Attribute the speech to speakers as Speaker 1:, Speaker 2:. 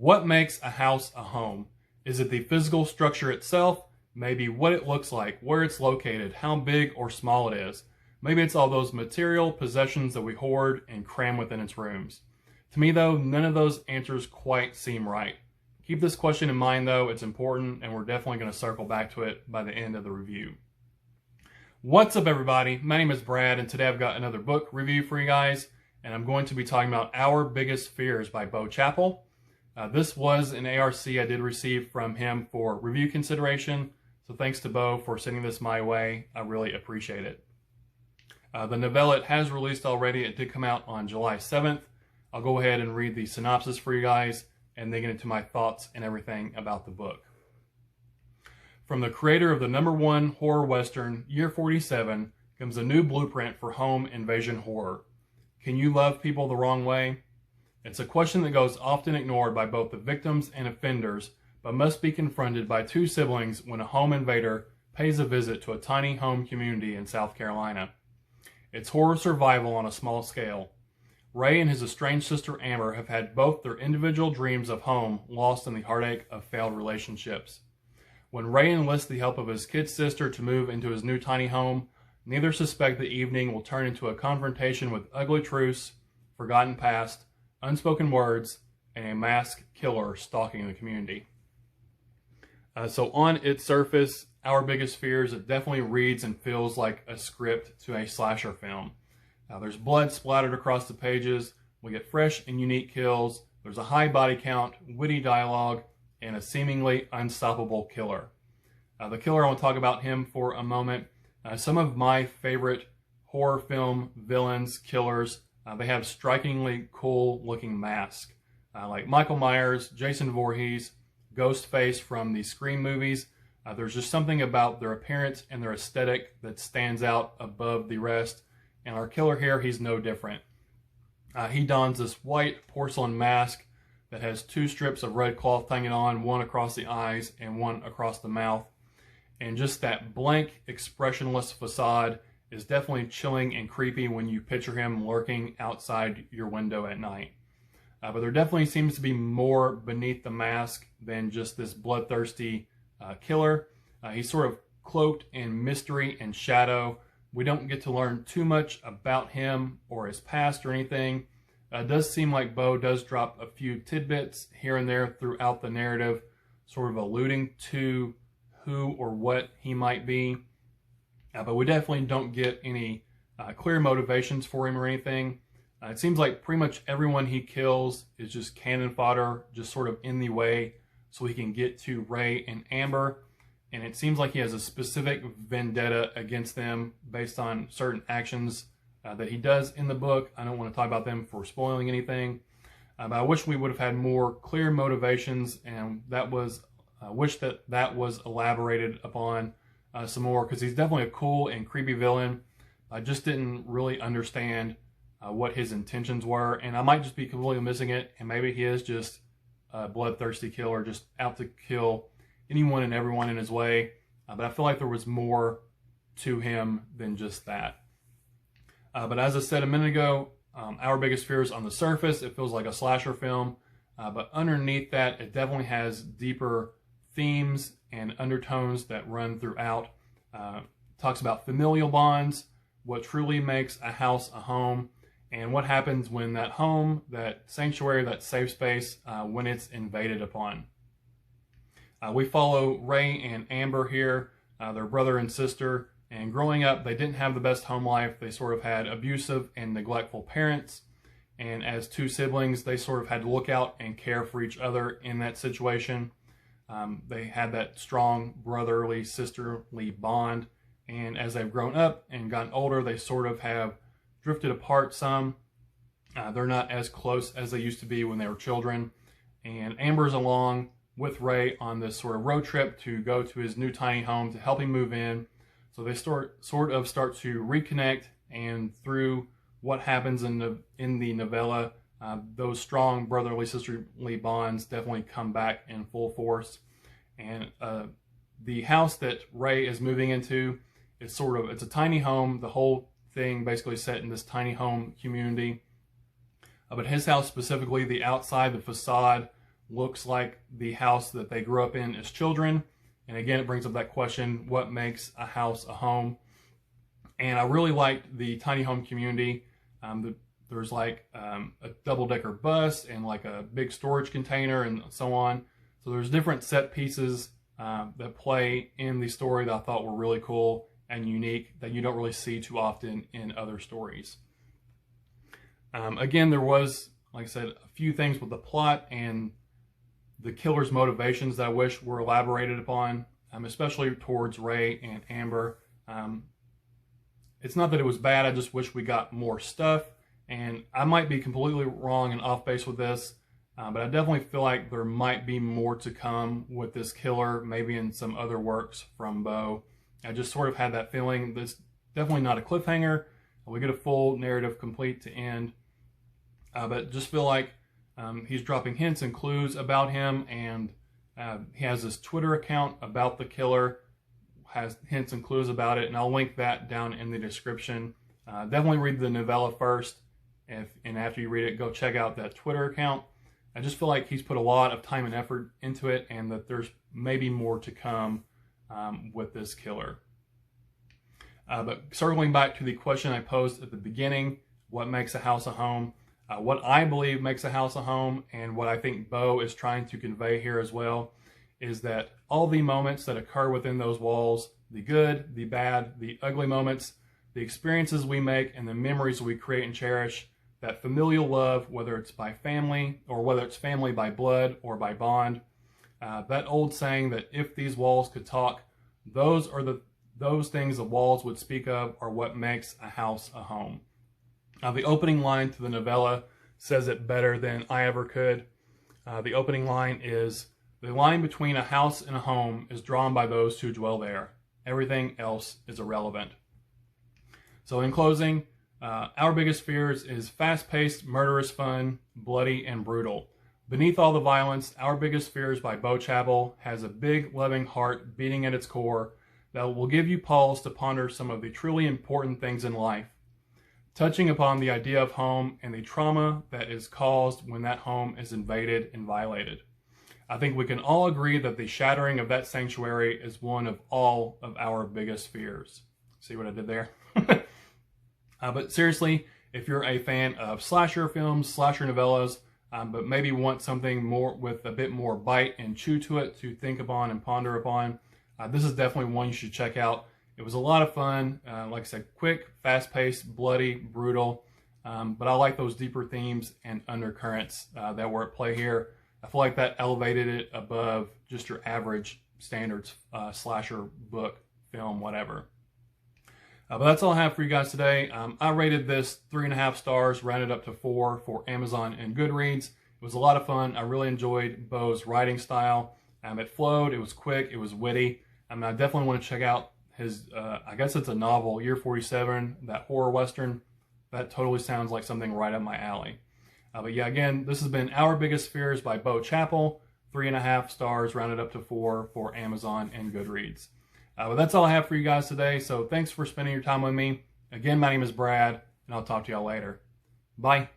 Speaker 1: What makes a house a home? Is it the physical structure itself? Maybe what it looks like, where it's located, how big or small it is. Maybe it's all those material possessions that we hoard and cram within its rooms. To me though, none of those answers quite seem right. Keep this question in mind though, it's important, and we're definitely going to circle back to it by the end of the review. What's up everybody, my name is Brad, and today I've got another book review for you guys, and I'm going to be talking about Our Biggest Fears by Chappell. This was an ARC I did receive from him for review consideration, so thanks to Bo for sending this my way. I really appreciate it. The novella it has released already. It did come out on July 7th. I'll go ahead and read the synopsis for you guys and then get into my thoughts and everything about the book. From the creator of the #1 horror western, Year 47, comes a new blueprint for home invasion horror. Can you love people the wrong way? It's a question that goes often ignored by both the victims and offenders, but must be confronted by two siblings when a home invader pays a visit to a tiny home community in South Carolina. It's horror survival on a small scale. Ray and his estranged sister Amber have had both their individual dreams of home lost in the heartache of failed relationships. When Ray enlists the help of his kid sister to move into his new tiny home, neither suspect the evening will turn into a confrontation with ugly truths, forgotten past, unspoken words, and a masked killer stalking the community. So on its surface, Our Biggest Fears, it definitely reads and feels like a script to a slasher film. There's blood splattered across the pages, we get fresh and unique kills, there's a high body count, witty dialogue, and a seemingly unstoppable killer. The killer, I want to talk about him for a moment. Some of my favorite horror film villains, killers, they have strikingly cool looking masks. Like Michael Myers, Jason Voorhees, Ghostface from the Scream movies. There's just something about their appearance and their aesthetic that stands out above the rest. And our killer here, he's no different. He dons this white porcelain mask that has two strips of red cloth hanging on, one across the eyes and one across the mouth. And just that blank, expressionless facade is definitely chilling and creepy when you picture him lurking outside your window at night. But there definitely seems to be more beneath the mask than just this bloodthirsty killer. He's sort of cloaked in mystery and shadow. We don't get to learn too much about him or his past or anything. It does seem like Bo does drop a few tidbits here and there throughout the narrative, sort of alluding to who or what he might be. But we definitely don't get any clear motivations for him or anything. It seems like pretty much everyone he kills is just cannon fodder, just sort of in the way so he can get to Ray and Amber. And it seems like he has a specific vendetta against them based on certain actions that he does in the book. I don't want to talk about them for spoiling anything. But I wish we would have had more clear motivations, and that was wish that was elaborated upon some more, because he's definitely a cool and creepy villain. I just didn't really understand what his intentions were, and I might just be completely missing it, and maybe he is just a bloodthirsty killer, just out to kill anyone and everyone in his way. But I feel like there was more to him than just that. But as I said a minute ago, Our Biggest Fears, on the surface, it feels like a slasher film, but underneath that, it definitely has deeper themes and undertones that run throughout. Talks about familial bonds, what truly makes a house a home, and what happens when that home, that sanctuary, that safe space, when it's invaded upon. We follow Ray and Amber here, their brother and sister, and growing up, they didn't have the best home life. They sort of had abusive and neglectful parents, and as two siblings, they sort of had to look out and care for each other in that situation. They had that strong brotherly, sisterly bond, and as they've grown up and gotten older, they sort of have drifted apart some. They're not as close as they used to be when they were children, and Amber's along with Ray on this sort of road trip to go to his new tiny home to help him move in. So they sort of start to reconnect, and through what happens in the novella, those strong brotherly, sisterly bonds definitely come back in full force. And the house that Ray is moving into is it's a tiny home. The whole thing basically set in this tiny home community. But his house specifically, the outside, the facade, looks like the house that they grew up in as children. And again, it brings up that question, what makes a house a home? And I really liked the tiny home community. There's like a double-decker bus and like a big storage container and so on. So there's different set pieces that play in the story that I thought were really cool and unique that you don't really see too often in other stories. Again, there was, like I said, a few things with the plot and the killer's motivations that I wish were elaborated upon, especially towards Ray and Amber. It's not that it was bad, I just wish we got more stuff. And I might be completely wrong and off base with this, but I definitely feel like there might be more to come with this killer, maybe in some other works from Bo. I just sort of had that feeling. That's definitely not a cliffhanger. We get a full narrative complete to end, but just feel like he's dropping hints and clues about him, and he has this Twitter account about the killer, has hints and clues about it, and I'll link that down in the description. Definitely read the novella first, and after you read it, go check out that Twitter account. I just feel like he's put a lot of time and effort into it, and that there's maybe more to come with this killer. But circling back to the question I posed at the beginning, what makes a house a home? What I believe makes a house a home, and what I think Bo is trying to convey here as well, is that all the moments that occur within those walls, the good, the bad, the ugly moments, the experiences we make, and the memories we create and cherish, that familial love, whether it's by family or whether it's family by blood or by bond, that old saying that if these walls could talk, those things the walls would speak of are what makes a house a home. The opening line to the novella says it better than I ever could. The opening line is, "The line between a house and a home is drawn by those who dwell there. Everything else is irrelevant." So in closing, Our Biggest Fears is fast-paced, murderous fun, bloody, and brutal. Beneath all the violence, Our Biggest Fears by Bo Chappell has a big, loving heart beating at its core that will give you pause to ponder some of the truly important things in life, touching upon the idea of home and the trauma that is caused when that home is invaded and violated. I think we can all agree that the shattering of that sanctuary is one of all of our biggest fears. See what I did there? But seriously, if you're a fan of slasher films, slasher novellas, but maybe want something more with a bit more bite and chew to it to think upon and ponder upon, this is definitely one you should check out. It was a lot of fun. Like I said, quick, fast-paced, bloody, brutal. But I like those deeper themes and undercurrents that were at play here. I feel like that elevated it above just your average standards slasher book, film, whatever. But that's all I have for you guys today. I rated this 3.5 stars, rounded up to 4 for Amazon and Goodreads. It was a lot of fun. I really enjoyed Bo's writing style. It flowed, it was quick, it was witty. I definitely want to check out his, I guess it's a novel, Year 47, that horror western. That totally sounds like something right up my alley. But yeah, again, this has been Our Biggest Fears by Bo Chappell. 3.5 stars, rounded up to 4 for Amazon and Goodreads. But that's all I have for you guys today, so thanks for spending your time with me. Again, my name is Brad, and I'll talk to y'all later. Bye.